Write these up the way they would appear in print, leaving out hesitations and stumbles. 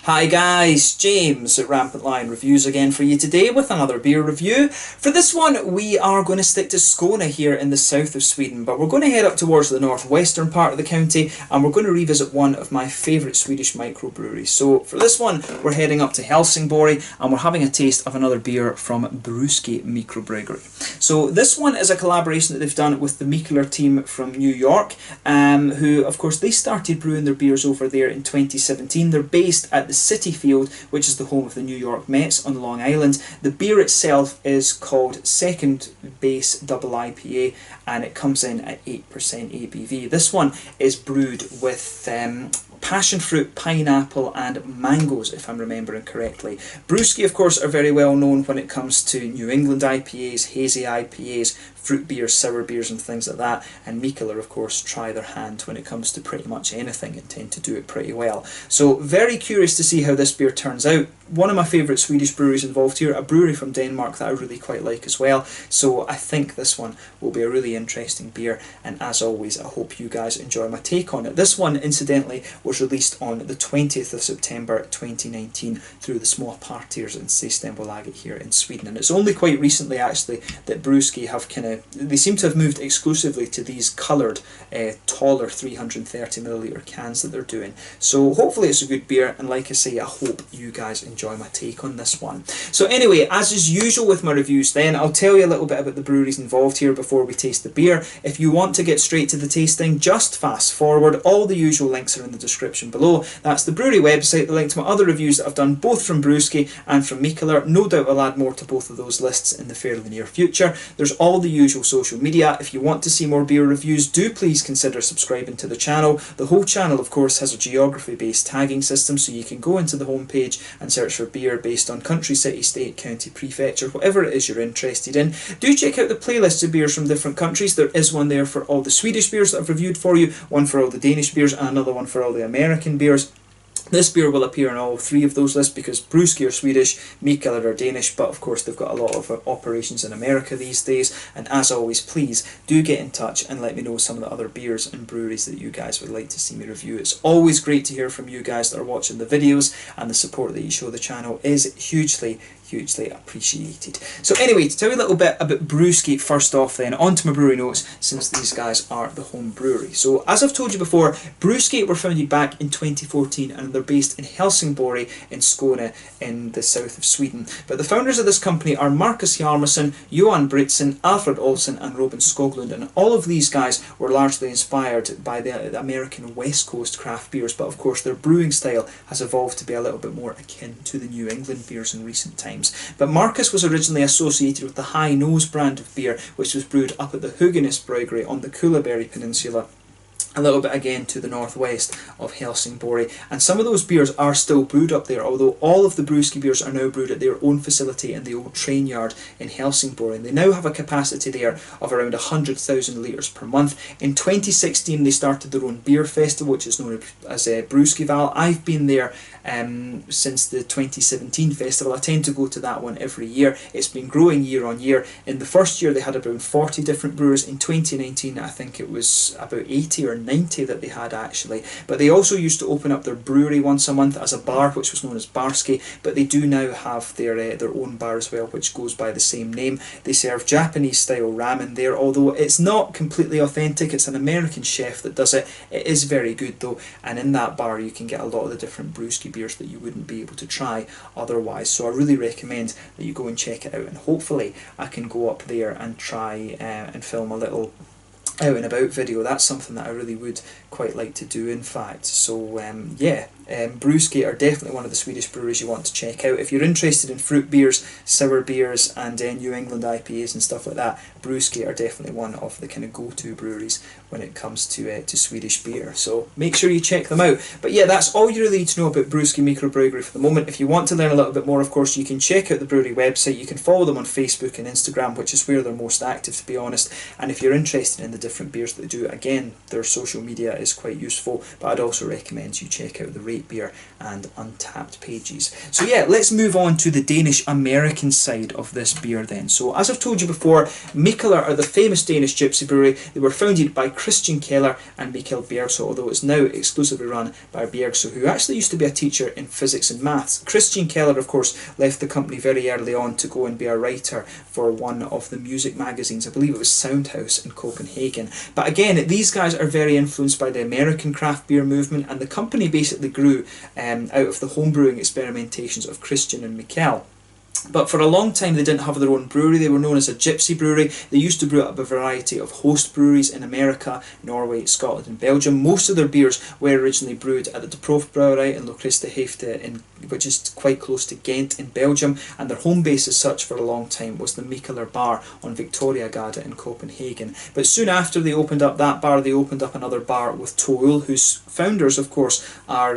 Hi guys, James at RampantLionReviews again for you today with another beer review. For this one we are going to stick to Skåne here in the south of Sweden, but we're going to head up towards the northwestern part of the county and we're going to revisit one of my favourite Swedish microbreweries. So for this one we're heading up to Helsingborg and we're having a taste of another beer from Brewski microbrewery. So this one is a collaboration that they've done with the Mikkeller team from New York, who of course they started brewing their beers over there in 2017. They're based at the City Field, which is the home of the New York Mets on Long Island. The beer itself is called Second Base Double IPA and it comes in at 8% ABV. This one is brewed with passion fruit, pineapple and mangoes, if I'm remembering correctly. Brewski of course are very well known when it comes to New England IPAs, hazy IPAs, fruit beers, sour beers and things like that, and Mikkeller of course try their hand when it comes to pretty much anything and tend to do it pretty well. So very curious to see how this beer turns out. One of my favourite Swedish breweries involved here, a brewery from Denmark that I really quite like as well, so I think this one will be a really interesting beer, and as always I hope you guys enjoy my take on it. This one incidentally was released on the 20th of September 2019 through the small partiers in Systembolaget here in Sweden, and it's only quite recently actually that Brewski have they seem to have moved exclusively to these coloured taller 330ml cans that they're doing. So hopefully it's a good beer, and like I say, I hope you guys enjoy my take on this one. So anyway, as is usual with my reviews then, I'll tell you a little bit about the breweries involved here before we taste the beer. If you want to get straight to the tasting, just fast forward. All the usual links are in the description below. That's the brewery website, the link to my other reviews that I've done both from Brewski and from Mikkeller. No doubt I'll add more to both of those lists in the fairly near future. There's all the usual social media. If you want to see more beer reviews, do please consider subscribing to the channel. The whole channel of course has a geography based tagging system, so you can go into the home page and search for beer based on country, city, state, county, prefecture, whatever it is you're interested in. Do check out the playlists of beers from different countries. There is one there for all the Swedish beers that I've reviewed for you, one for all the Danish beers and another one for all the American beers. This beer will appear on all three of those lists because Brewski are Swedish, Mikkeller are Danish, but of course they've got a lot of operations in America these days. And as always, please do get in touch and let me know some of the other beers and breweries that you guys would like to see me review. It's always great to hear from you guys that are watching the videos, and the support that you show the channel is hugely appreciated. So anyway, to tell you a little bit about Brewski first off then, onto my brewery notes, since these guys are the home brewery. So as I've told you before, Brewski were founded back in 2014 and they're based in Helsingborg in Skåne in the south of Sweden. But the founders of this company are Marcus Hjalmarsson, Johan Britsen, Alfred Olsen and Robin Skoglund, and all of these guys were largely inspired by the American West Coast craft beers, but of course their brewing style has evolved to be a little bit more akin to the New England beers in recent times. But Marcus was originally associated with the High Nose brand of beer, which was brewed up at the Hugines Brewery on the Kullaberg Peninsula, a little bit again to the northwest of Helsingborg, and some of those beers are still brewed up there, although all of the Brewski beers are now brewed at their own facility in the old train yard in Helsingborg, and they now have a capacity there of around 100,000 litres per month. In 2016 they started their own beer festival, which is known as Brewskival. I've been there since the 2017 festival. I tend to go to that one every year. It's been growing year on year. In the first year they had around 40 different brewers. In 2019 I think it was about 80 or 90 that they had actually, but they also used to open up their brewery once a month as a bar, which was known as Barski, but they do now have their own bar as well, which goes by the same name. They serve Japanese style ramen there, although it's not completely authentic. It's an American chef that does it. It is very good though, and in that bar you can get a lot of the different Brewski beers that you wouldn't be able to try otherwise, so I really recommend that you go and check it out, and hopefully I can go up there and try and film a little out and about video. That's something that I really would quite like to do in fact. So yeah, Brewski are definitely one of the Swedish breweries you want to check out. If you're interested in fruit beers, sour beers and New England IPAs and stuff like that, Brewski are definitely one of the kind of go-to breweries when it comes to Swedish beer. So make sure you check them out. But yeah, that's all you really need to know about Brewski microbrewery for the moment. If you want to learn a little bit more, of course, you can check out the brewery website. You can follow them on Facebook and Instagram, which is where they're most active, to be honest. And if you're interested in the different beers that they do, again, their social media is quite useful, but I'd also recommend you check out the Rate Beer and Untappd pages. So yeah, let's move on to the Danish-American side of this beer then. So as I've told you before, Mikkeller are the famous Danish gypsy brewery. They were founded by Christian Keller and Mikkel Bjergso, although it's now exclusively run by Bjergso, who actually used to be a teacher in physics and maths. Christian Keller, of course, left the company very early on to go and be a writer for one of the music magazines. I believe it was Soundhouse in Copenhagen. But again, these guys are very influenced by the American craft beer movement, and the company basically grew out of the homebrewing experimentations of Christian and Mikkel. But for a long time they didn't have their own brewery. They were known as a gypsy brewery. They used to brew up a variety of host breweries in America, Norway, Scotland and Belgium. Most of their beers were originally brewed at the De Proef Brouwerij in Locriste Heefte, which is quite close to Ghent in Belgium, and their home base as such for a long time was the Mikkeller bar on Victoriagade in Copenhagen. But soon after they opened up that bar, they opened up another bar with Toul, whose founders of course are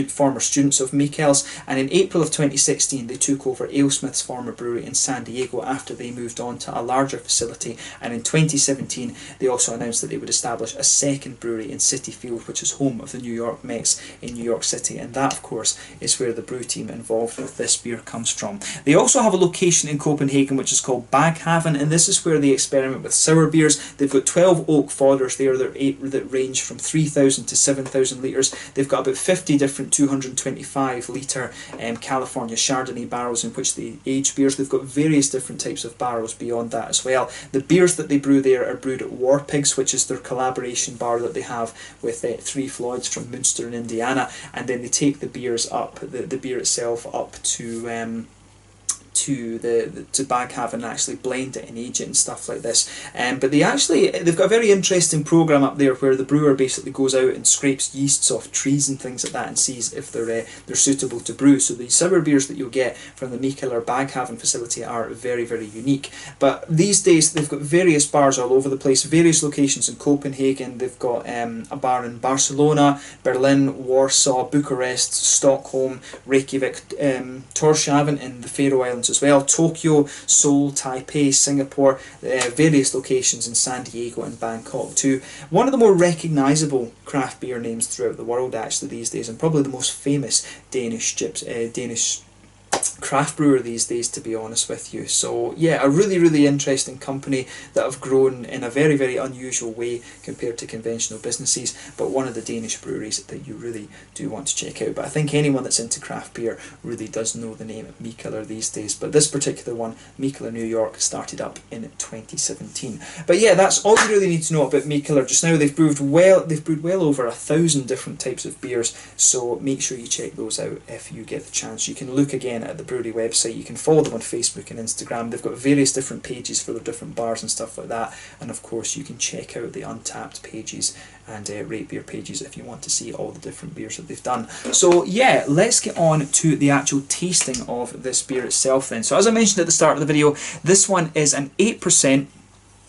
former students of Mikkel's, and in April of 2016 they took over AleSmith's former brewery in San Diego after they moved on to a larger facility, and in 2017 they also announced that they would establish a second brewery in Citi Field, which is home of the New York Mets in New York City, and that of course is where the brew team involved with this beer comes from. They also have a location in Copenhagen which is called Baghaven, and this is where they experiment with sour beers. They've got 12 oak fodders there that range from 3,000 to 7,000 litres. They've got about 50 different 225 litre California Chardonnay barrels in which they age beers. They've got various different types of barrels beyond that as well. The beers that they brew there are brewed at War Pigs, which is their collaboration bar that they have with Three Floyds from Münster in Indiana, and then they take the beers up, the beer itself up to Baghaven and actually blend it and age it and stuff like this. But they've got a very interesting program up there where the brewer basically goes out and scrapes yeasts off trees and things like that and sees if they're suitable to brew. So the sour beers that you'll get from the Mikkeller Baghaven facility are very, very unique. But these days they've got various bars all over the place, various locations in Copenhagen. They've got a bar in Barcelona, Berlin, Warsaw, Bucharest, Stockholm, Reykjavik, Tórshavn in the Faroe Islands as well, Tokyo, Seoul, Taipei, Singapore, various locations in San Diego and Bangkok too. One of the more recognisable craft beer names throughout the world actually these days, and probably the most famous Danish craft brewer these days, to be honest with you. So yeah, a really, really interesting company that have grown in a very, very unusual way compared to conventional businesses, but one of the Danish breweries that you really do want to check out. But I think anyone that's into craft beer really does know the name Mikkeller these days. But this particular one, Mikkeller New York, started up in 2017. But yeah, that's all you really need to know about Mikkeller just now. They've brewed well over 1,000 different types of beers, so make sure you check those out if you get the chance. You can look again at the brewery website. You can follow them on Facebook and Instagram. They've got various different pages for their different bars and stuff like that, and of course you can check out the Untappd pages and Rate Beer pages if you want to see all the different beers that they've done. So yeah, let's get on to the actual tasting of this beer itself then. So as I mentioned at the start of the video, this one is an 8%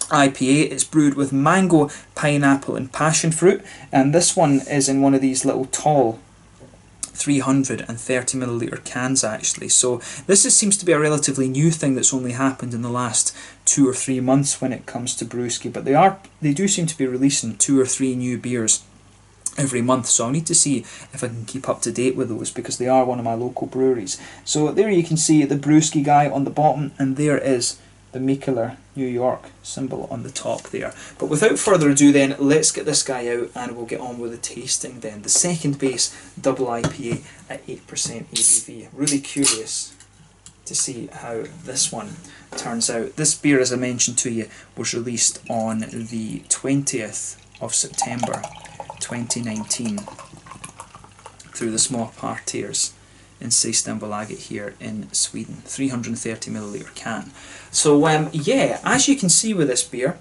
IPA. It's brewed with mango, pineapple and passion fruit, and this one is in one of these little tall 330 milliliter cans actually. So this seems to be a relatively new thing that's only happened in the last 2 or 3 months when it comes to Brewski, but they do seem to be releasing 2 or 3 new beers every month, so I'll need to see if I can keep up to date with those because they are one of my local breweries. So there you can see the Brewski guy on the bottom, and there is the Mikkeller New York symbol on the top there. But without further ado then, let's get this guy out and we'll get on with the tasting then. The second base double IPA at 8% ABV. Really curious to see how this one turns out. This beer, as I mentioned to you, was released on the 20th of September 2019 through the Small Partiers in Systembolaget here in Sweden. 330 milliliter can. So yeah, as you can see with this beer,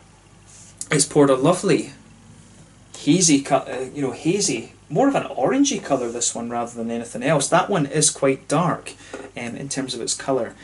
it's poured a lovely hazy, hazy, more of an orangey colour this one rather than anything else. That one is quite dark in terms of its colour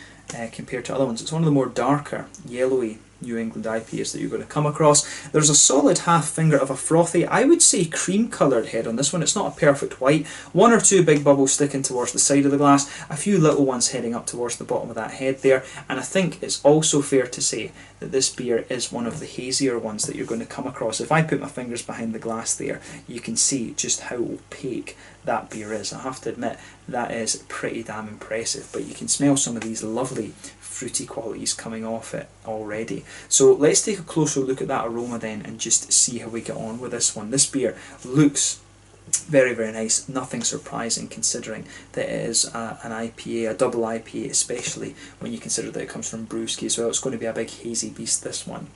compared to other ones. It's one of the more darker, yellowy New England IPAs that you're going to come across. There's a solid half finger of a frothy, I would say cream coloured head on this one. It's not a perfect white. 1 or 2 big bubbles sticking towards the side of the glass, a few little ones heading up towards the bottom of that head there, and I think it's also fair to say that this beer is one of the hazier ones that you're going to come across. If I put my fingers behind the glass there, you can see just how opaque that beer is. I have to admit, that is pretty damn impressive, but you can smell some of these lovely fruity qualities coming off it already. So let's take a closer look at that aroma then and just see how we get on with this one. This beer looks very, very nice, nothing surprising considering that it is an IPA, a double IPA, especially when you consider that it comes from Brewski as well. It's going to be a big hazy beast, this one.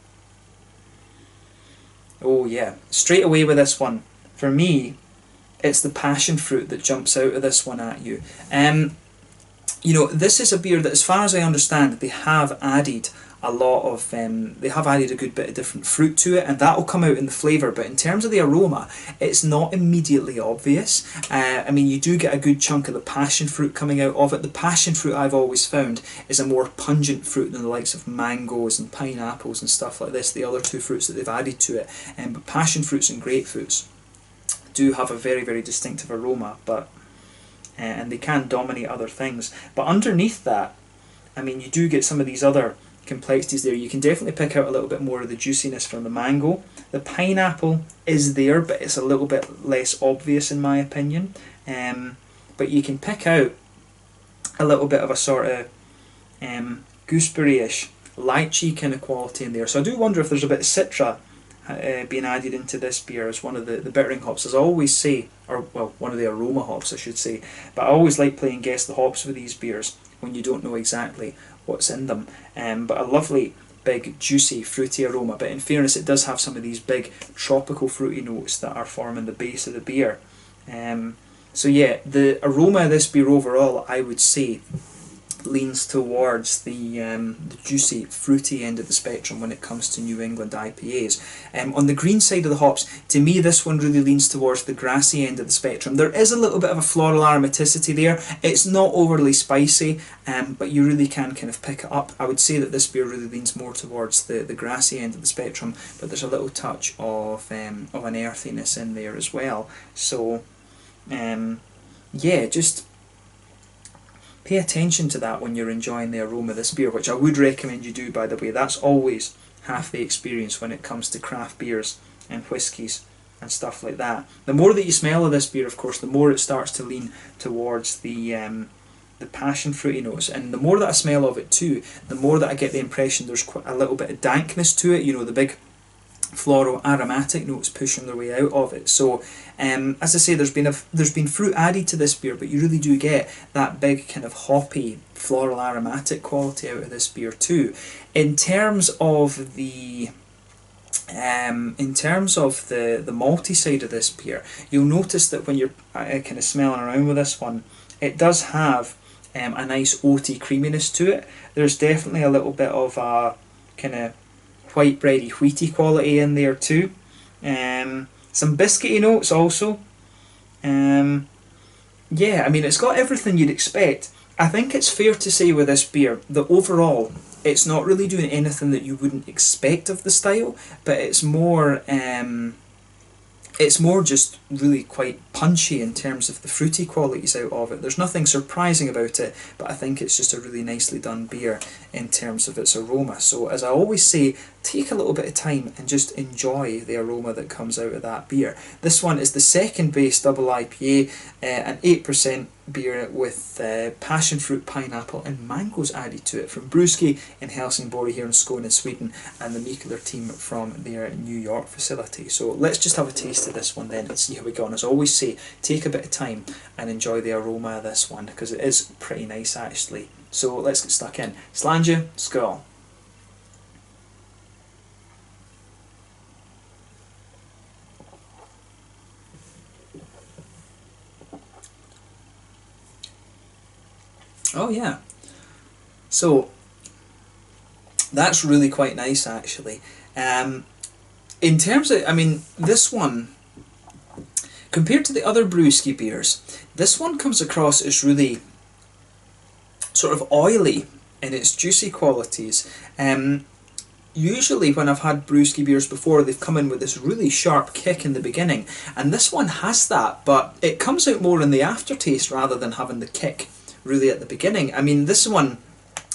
Oh yeah, straight away with this one, for me, it's the passion fruit that jumps out of this one at you. You know, this is a beer that, as far as I understand, they have added a lot of, they have added a good bit of different fruit to it, and that will come out in the flavour, but in terms of the aroma, it's not immediately obvious. I mean, you do get a good chunk of the passion fruit coming out of it. The passion fruit, I've always found, is a more pungent fruit than the likes of mangoes and pineapples and stuff like this, the other two fruits that they've added to it. But passion fruits and grapefruits do have a very, very distinctive aroma, but and they can dominate other things. But underneath that, I mean, you do get some of these other complexities there. You can definitely pick out a little bit more of the juiciness from the mango. The pineapple is there, but it's a little bit less obvious in my opinion. But you can pick out a little bit of a sort of gooseberry-ish, lychee kind of quality in there. So I do wonder if there's a bit of citra being added into this beer as one of the bittering hops, as I always say, or well, one of the aroma hops I should say. But I always like playing guess the hops with these beers when you don't know exactly what's in them. But a lovely big juicy fruity aroma, but in fairness it does have some of these big tropical fruity notes that are forming the base of the beer. So yeah, the aroma of this beer overall, I would say, leans towards the juicy fruity end of the spectrum when it comes to New England IPAs. On the green side of the hops, to me this one really leans towards the grassy end of the spectrum. There is a little bit of a floral aromaticity there. It's not overly spicy, but you really can kind of pick it up. I would say that this beer really leans more towards the grassy end of the spectrum, but there's a little touch of an earthiness in there as well. So yeah, just pay attention to that when you're enjoying the aroma of this beer, which I would recommend you do, by the way. That's always half the experience when it comes to craft beers and whiskies and stuff like that. The more that you smell of this beer, of course, the more it starts to lean towards the passion fruity notes, and the more that I smell of it too, the more that I get the impression there's quite a little bit of dankness to it, you know, the big floral aromatic notes pushing their way out of it. So as I say, there's been fruit added to this beer, but you really do get that big kind of hoppy floral aromatic quality out of this beer too. In terms of the malty side of this beer, you'll notice that when you're kind of smelling around with this one, it does have a nice oaty creaminess to it. There's definitely a little bit of a kind of white bready wheaty quality in there too. Some biscuity notes also. Yeah, I mean, it's got everything you'd expect. I think it's fair to say with this beer that overall it's not really doing anything that you wouldn't expect of the style, but it's more just really quite punchy in terms of the fruity qualities out of it. There's nothing surprising about it, but I think it's just a really nicely done beer in terms of its aroma. So as I always say, take a little bit of time and just enjoy the aroma that comes out of that beer. This one is the second base double IPA, an 8% beer with passion fruit, pineapple and mangoes added to it from Brewski in Helsingborg here in Skåne, Sweden, and the Mikkeller team from their New York facility. So let's just have a taste of this one then and see how we go on. As I always say, take a bit of time and enjoy the aroma of this one, because it is pretty nice actually. So let's get stuck in. Slange, skål. Oh yeah, so that's really quite nice actually. In terms of, I mean, this one, compared to the other Brewski beers, this one comes across as really sort of oily in its juicy qualities. Usually when I've had Brewski beers before, they've come in with this really sharp kick in the beginning, and this one has that, but it comes out more in the aftertaste rather than having the kick really at the beginning. I mean, this one,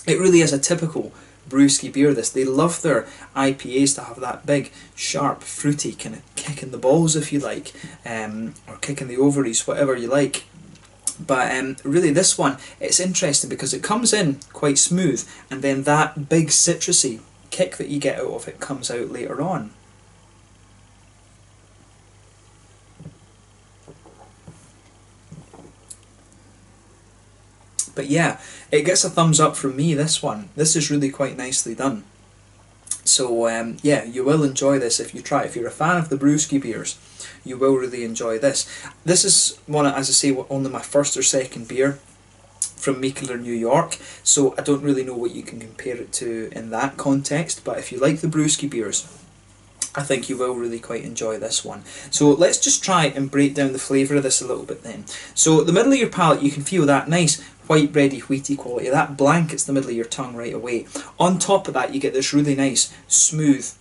it really is a typical Brewski beer this. They love their IPAs to have that big, sharp, fruity kind of kick in the balls, if you like, or kick in the ovaries, whatever you like. But really this one, it's interesting because it comes in quite smooth, and then that big citrusy kick that you get out of it comes out later on. But yeah, it gets a thumbs up from me, this one. This is really quite nicely done. So yeah, you will enjoy this if you try it. If you're a fan of the Brewski beers, you will really enjoy this. This is one, as I say, only my first or second beer from Mikkeller, New York, so I don't really know what you can compare it to in that context, but if you like the Brewski beers, I think you will really quite enjoy this one. So let's just try and break down the flavour of this a little bit then. So the middle of your palate, you can feel that nice white bready wheaty quality. That blankets the middle of your tongue right away. On top of that, you get this really nice smooth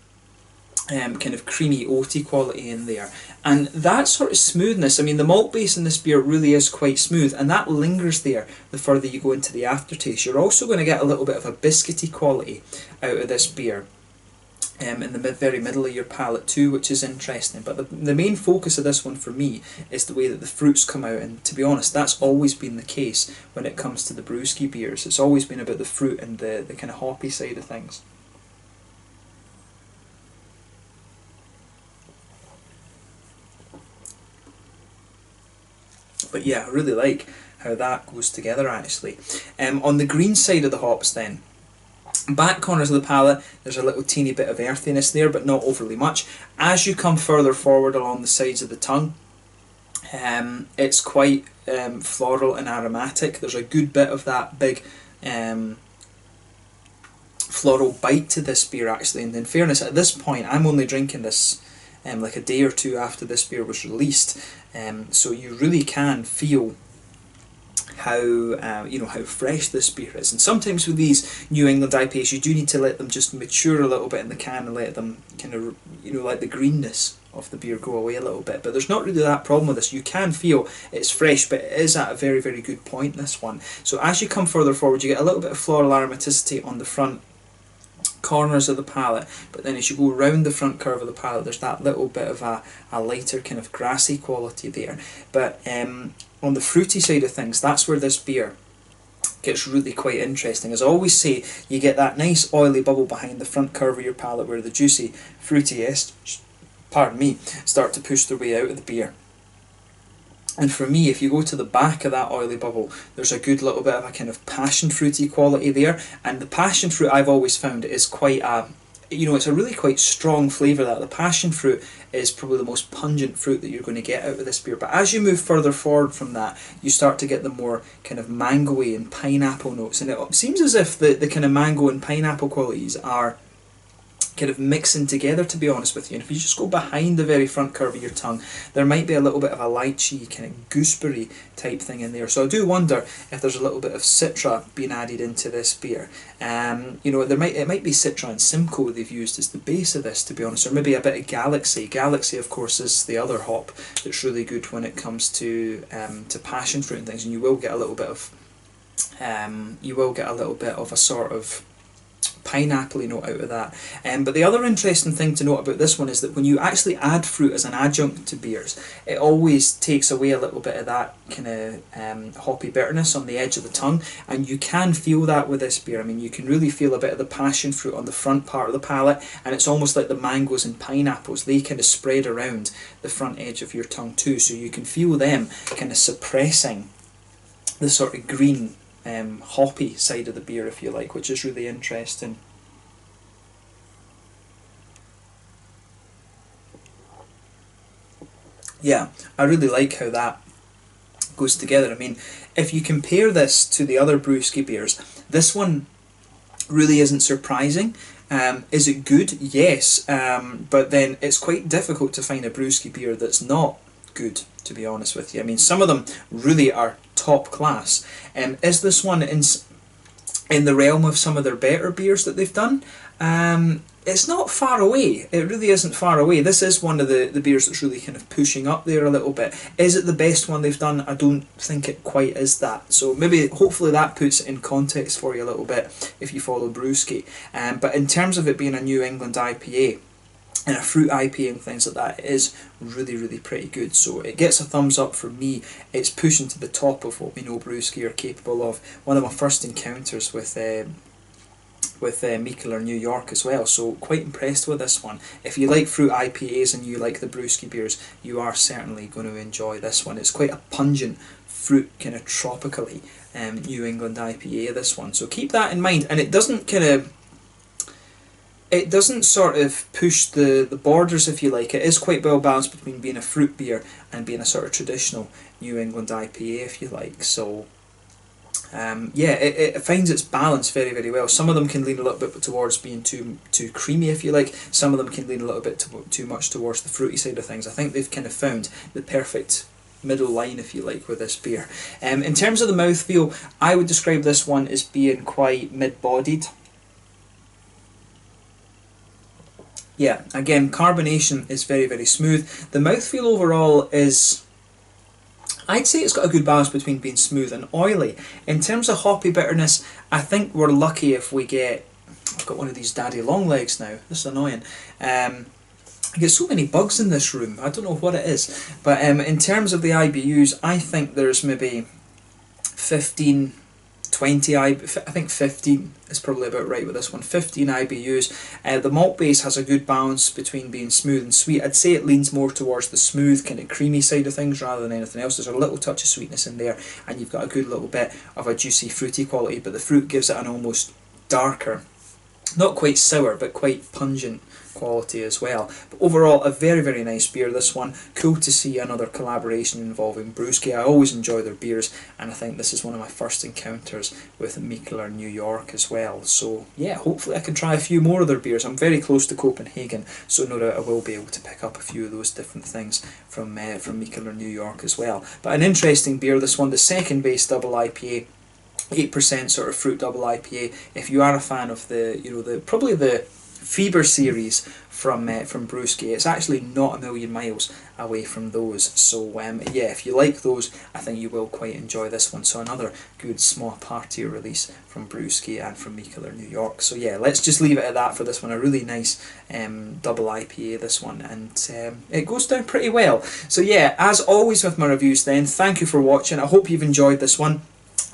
kind of creamy oaty quality in there, and that sort of smoothness, I mean the malt base in this beer really is quite smooth, and that lingers there the further you go into the aftertaste. You're also going to get a little bit of a biscuity quality out of this beer in the very middle of your palate too, which is interesting. But the main focus of this one for me is the way that the fruits come out, and to be honest, that's always been the case when it comes to the Brewski beers. It's always been about the fruit and the kind of hoppy side of things. But yeah, I really like how that goes together actually. On the green side of the hops then, back corners of the palate, there's a little teeny bit of earthiness there, but not overly much. As you come further forward along the sides of the tongue, it's quite floral and aromatic. There's a good bit of that big floral bite to this beer actually, and in fairness, at this point I'm only drinking this like a day or two after this beer was released, so you really can feel how you know, how fresh this beer is. And sometimes with these New England IPAs, you do need to let them just mature a little bit in the can and let them kind of, you know, let the greenness of the beer go away a little bit. But there's not really that problem with this. You can feel it's fresh, but it is at a very, very good point, this one. So as you come further forward, you get a little bit of floral aromaticity on the front corners of the palate, but then as you go around the front curve of the palate, there's that little bit of a lighter kind of grassy quality there. But on the fruity side of things, that's where this beer gets really quite interesting. As I always say, you get that nice oily bubble behind the front curve of your palate where the juicy, fruity esters, pardon me, start to push their way out of the beer. And for me, if you go to the back of that oily bubble, there's a good little bit of a kind of passion fruity quality there. And the passion fruit, I've always found, is quite a, you know, it's a really quite strong flavour. That the passion fruit is probably the most pungent fruit that you're going to get out of this beer. But as you move further forward from that, you start to get the more kind of mangoey and pineapple notes. And it seems as if the kind of mango and pineapple qualities are kind of mixing together, to be honest with you. And if you just go behind the very front curve of your tongue, there might be a little bit of a lychee kind of gooseberry type thing in there. So I do wonder if there's a little bit of Citra being added into this beer. You know, it might be Citra and Simcoe they've used as the base of this, to be honest, or maybe a bit of Galaxy. Galaxy, of course, is the other hop that's really good when it comes to passion fruit and things, and you will get a little bit of a sort of pineapple-y note out of that. But the other interesting thing to note about this one is that when you actually add fruit as an adjunct to beers, it always takes away a little bit of that kind of hoppy bitterness on the edge of the tongue, and you can feel that with this beer. I mean, you can really feel a bit of the passion fruit on the front part of the palate, and it's almost like the mangoes and pineapples, they kind of spread around the front edge of your tongue too, so you can feel them kind of suppressing the sort of green hoppy side of the beer, if you like, which is really interesting. Yeah, I really like how that goes together. I mean, if you compare this to the other Brewski beers, this one really isn't surprising. Is it good? Yes, but then it's quite difficult to find a Brewski beer that's not good, to be honest with you. I mean, some of them really are top class. Is this one in the realm of some of their better beers that they've done. It's not far away. It really isn't far away. This is one of the beers that's really kind of pushing up there a little bit. Is it the best one they've done? I don't think it quite is that. So maybe, hopefully that puts it in context for you a little bit if you follow Brewski. But in terms of it being a New England IPA, and a fruit IPA and things like that, it is really, really pretty good. So it gets a thumbs up for me. It's pushing to the top of what we know Brewski are capable of. One of my first encounters with Mikkeller New York as well, so quite impressed with this one. If you like fruit IPAs and you like the Brewski beers, you are certainly going to enjoy this one. It's quite a pungent fruit, kind of tropically New England IPA, this one, so keep that in mind. And it doesn't sort of push the borders, if you like. It is quite well balanced between being a fruit beer and being a sort of traditional New England IPA, if you like. So yeah, it finds its balance very, very well. Some of them can lean a little bit towards being too creamy, if you like. Some of them can lean a little bit too much towards the fruity side of things. I think they've kind of found the perfect middle line, if you like, with this beer. In terms of the mouthfeel, I would describe this one as being quite mid-bodied. Yeah, again, carbonation is very, very smooth. The mouthfeel overall is, I'd say it's got a good balance between being smooth and oily. In terms of hoppy bitterness, I think we're lucky if we get... I've got one of these daddy long legs now. This is annoying. I get so many bugs in this room. I don't know what it is. But in terms of the IBUs, I think there's maybe 15... 20 I think 15 is probably about right with this one. 15 IBUs. The malt base has a good balance between being smooth and sweet. I'd say it leans more towards the smooth, kind of creamy side of things rather than anything else. There's a little touch of sweetness in there, and you've got a good little bit of a juicy, fruity quality, but the fruit gives it an almost darker, not quite sour, but quite pungent quality as well. But overall, a very, very nice beer, this one. Cool to see another collaboration involving Brewski. I always enjoy their beers, and I think this is one of my first encounters with Mikkeller New York as well. So yeah, hopefully I can try a few more of their beers. I'm very close to Copenhagen, so no doubt I will be able to pick up a few of those different things from Mikkeller New York as well. But an interesting beer, this one, the second base double IPA. 8% sort of fruit double IPA. If you are a fan of probably the Fever series from Brewski, it's actually not a million miles away from those. So yeah, if you like those, I think you will quite enjoy this one. So another good small party release from Brewski and from Mikkeller New York. So yeah, let's just leave it at that for this one. A really nice double IPA, this one, and it goes down pretty well. So yeah, as always with my reviews then, thank you for watching. I hope you've enjoyed this one.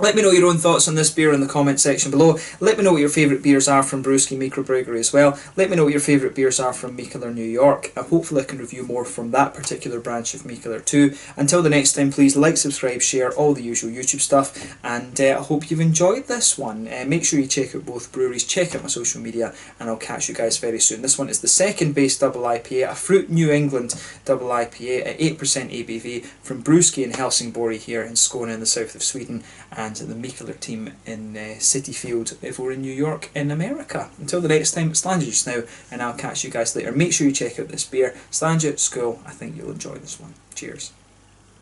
Let me know your own thoughts on this beer in the comment section below. Let me know what your favourite beers are from Brewski Microbrewery as well. Let me know what your favourite beers are from Mikkeller New York. And hopefully I can review more from that particular branch of Mikkeller too. Until the next time, please like, subscribe, share, all the usual YouTube stuff. And I hope you've enjoyed this one. Make sure you check out both breweries, check out my social media, and I'll catch you guys very soon. This one is the second base double IPA, a Fruit New England double IPA at 8% ABV from Brewski in Helsingborg here in Skåne in the south of Sweden, and the Mikkeller team in City Field over in New York in America. Until the next time, it's Slange just now, and I'll catch you guys later. Make sure you check out this beer. Slange, Skål. I think you'll enjoy this one. Cheers.